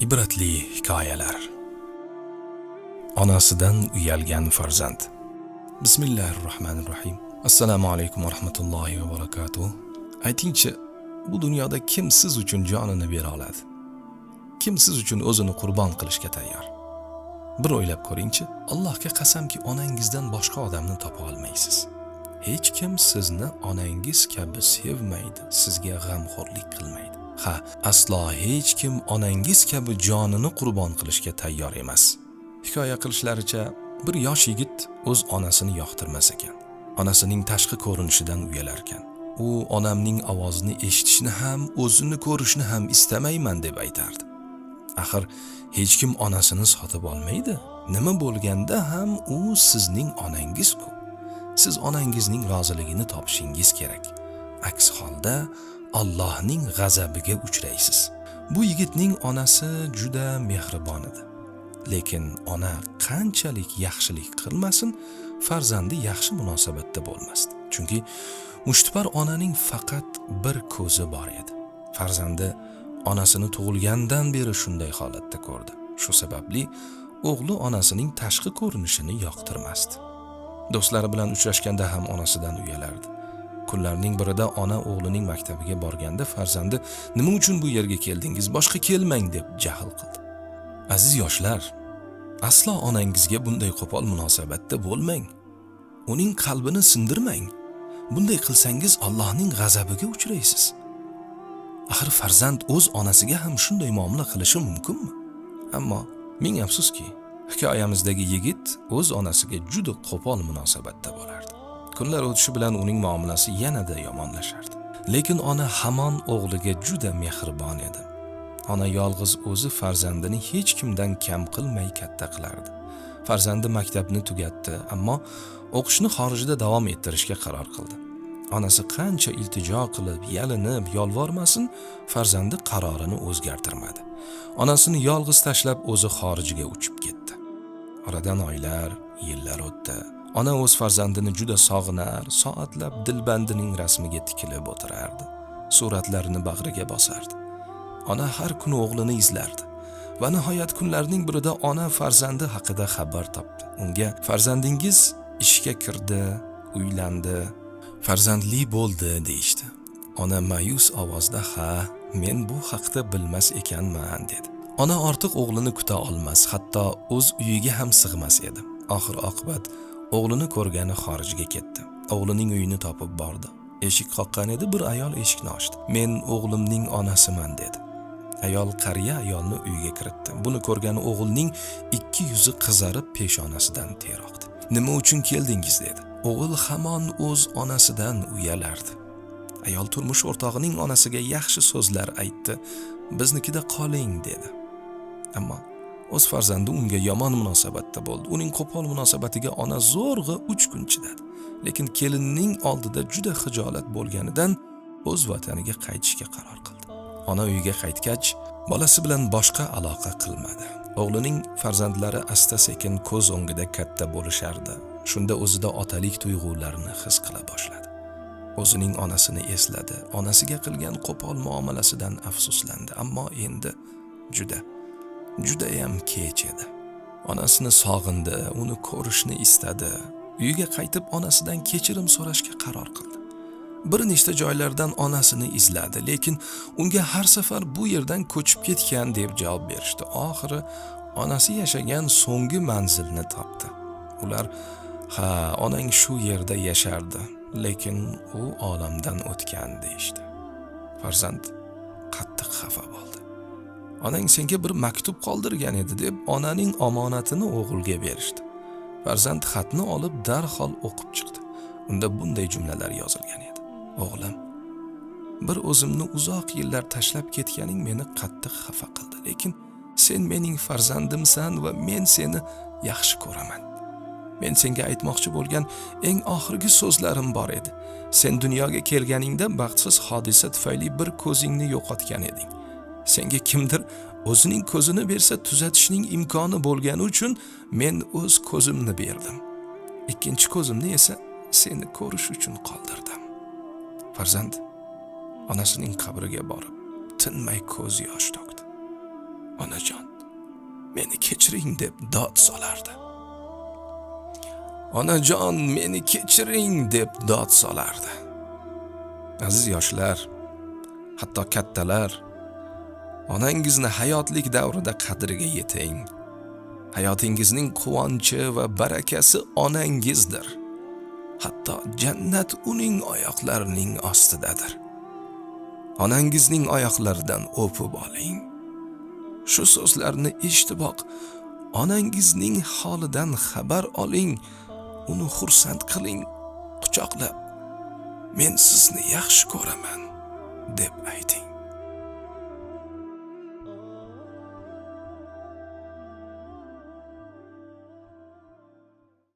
Ibratli hikoyalar. Onasidan uyalgan farzand. Bismillahirrohmanirrohim. Assalomu alaykum va rahmatullohi va barakatuh. Aytingchi, bu dunyoda kim siz uchun jonini bera oladi? Kim siz uchun o'zini qurbon qilishga tayyor? Bir o'ylab ko'ringchi, Allohga qasamki, onangizdan boshqa odamni topa olmaysiz. Hech kim sizni onangiz kabi sevmaydi, sizga g'amxo'rlik qilmaydi. Ha, aslo hech kim onangiz kabi jonini qurbon qilishga tayyor emas. Hikoya qilishlaricha, bir yosh yigit o'z onasini yoqtirmas ekan. Onasining tashqi ko'rinishidan uyalar ekan. U onamning ovozini eshitishni ham, o'zini ko'rishni ham istamayman deb aytardi. Axir hech kim onasini sotib olmaydi. Nima bo'lganda ham u sizning onangiz-ku. Siz onangizning roziligini topishingiz kerak. Aks holda Allohning g'azabiga uchraysiz. Bu yigitning onasi juda mehribon edi. Lekin ona qanchalik yaxshilik qilmasin, farzandi yaxshi munosabatda bo'lmasdi. Chunki mushtipar onaning faqat bir ko'zi bor edi. Farzandi onasini tug'ilgandan beri shunday holatda ko'rdi. Shu sababli o'g'li onasining tashqi ko'rinishini yoqtirmasdi. Do'stlari bilan uchrashganda ham onasidan uyalardi. Kunlarning birida ona o'g'lining maktabiga borganda farzandi "Nima uchun bu yerga keldingiz? Boshqa kelmang" deb jahl qildi. Aziz yoshlar, aslo onangizga bunday qo'pol munosabatda bo'lmang. Uning qalbini sindirmang. Bunday qilsangiz Allohning g'azabiga uchraysiz. Axir farzand o'z onasiga ham shunday muomala qilishi mumkinmi? Ammo ming afsuski, hikoyamizdagi yigit o'z onasiga juda qo'pol munosabatda bo'lardi. Kunlar o'tishi bilan uning muomalasi yanada yomonlashardi. Lekin ona hamon o'g'liga juda mehribon edi. Ona yolg'iz o'zi farzandini hech kimdan kam qilmay katta qilardi. Farzandi maktabni tugatdi, ammo o'qishni xorijda davom ettirishga qaror qildi. Onasi qancha iltijo qilib, yalinib, yolvormasin, farzandi qarorini o'zgartirmadi. Onasini yolg'iz tashlab o'zi xorijga uchib ketdi. Oradan oylar, yillar o'tdi. Ona o'z farzandini juda sog'inar, soatlab dilbandining rasmiga tikilib o'tirardi. Suratlarini bag'riga bosardi. Ona har kuni o'g'lini izlardi. Va nihoyat kunlarning birida ona farzandi haqida xabar topdi. Unga "Farzandingiz ishga kirdi, uylandi, farzandli bo'ldi" deyishdi. Ona ma'yus ovozda "Ha, men bu haqda bilmas ekanman" dedi. Ona ortiq o'g'lini kuta olmas, hatto o'z uyiga ham sig'mas edi. Oxir oqibat o'g'lini ko'rgani xorijga ketdi. O'g'lining uyini topib bordi. Eshik qoqqan edi, bir ayol eshikni ochdi. "Men o'g'limning onasiman" dedi. Ayol qariya ayolni uyga kiritdi. Buni ko'rgan o'g'ilning ikki yuzi qizarib peshonasidan ter oqdi. "Nima uchun keldingiz?" dedi. O'g'il hamon o'z onasidan uyalardi. Ayol turmush o'rtog'ining onasiga yaxshi so'zlar aytdi. "Biznikida qoling" dedi. Ammo o'z farzandi unga yomon munosabatda bo'ldi. Uning qo'pol munosabatiga ona zo'rg'a 3 kun chidadi. Lekin kelinning oldida juda xijolat bo'lganidan o'z vataniga qaytishga qaror qildi. Ona uyiga qaytgach, bolasi bilan boshqa aloqa qilmadi. O'g'lining farzandlari asta-sekin ko'z o'ngida katta bo'lishardi. Shunda o'zida otalik tuyg'ularini his qila boshladi. O'zining onasini esladi. Onasiga qilgan qo'pol muomalasidan afsuslandi, ammo endi judayam kech edi. Onasini sog'indi, uni ko'rishni istadi. Uyiga qaytib onasidan kechirim so'rashga qaror qildi. Bir nechta joylardan onasini izladi, lekin unga har safar "Bu yerdan ko'chib ketgan" deb javob berishdi. Oxiri onasi yashagan so'nggi manzilni topdi. Ular "Ha, onang shu yerda yashardi, lekin u olamdan o'tgan" deyishdi. Farzand qattiq xafa bo'ldi. "Onang senga bir maktub qoldirgan edi" deb onaning omonatini o'g'ilga berishdi. Farzand xatni olib darhol o'qib chiqdi. Unda bunday jumlalar yozilgan edi. "O'g'lim, bir o'zimni uzoq yillar tashlab ketganing meni qattiq xafa qildi, lekin sen mening farzandimsan va men seni yaxshi ko'raman. Men senga aytmoqchi bo'lgan eng oxirgi so'zlarim bor edi. Sen dunyoga kelganingda baxtsiz hodisa tufayli bir ko'zingni yo'qotgan eding. Senga kimdir o'zining ko'zini bersa tuzatishning imkoni bo'lgani uchun men o'z ko'zimni berdim. Ikkinchi ko'zimni esa seni ko'rish uchun qoldirdim." Farzand onasining qabriga borib tinmay ko'z yosh to'kdi. onajon, meni kechiring deb dod solardi. Onajon, meni kechiring deb dod solardi. Aziz yoshlar, hatto kattalar, onangizni hayotlik davrida qadriga yeting. Hayotingizning quvonchi va barakasi onangizdir. Hatto jannat uning oyoqlarining ostidadir. Onangizning oyoqlaridan o'pib oling. Shu so'zlarni eshitiboq onangizning holidan xabar oling, uni xursand qiling, quchoqlab, men sizni yaxshi ko'raman deb ayting.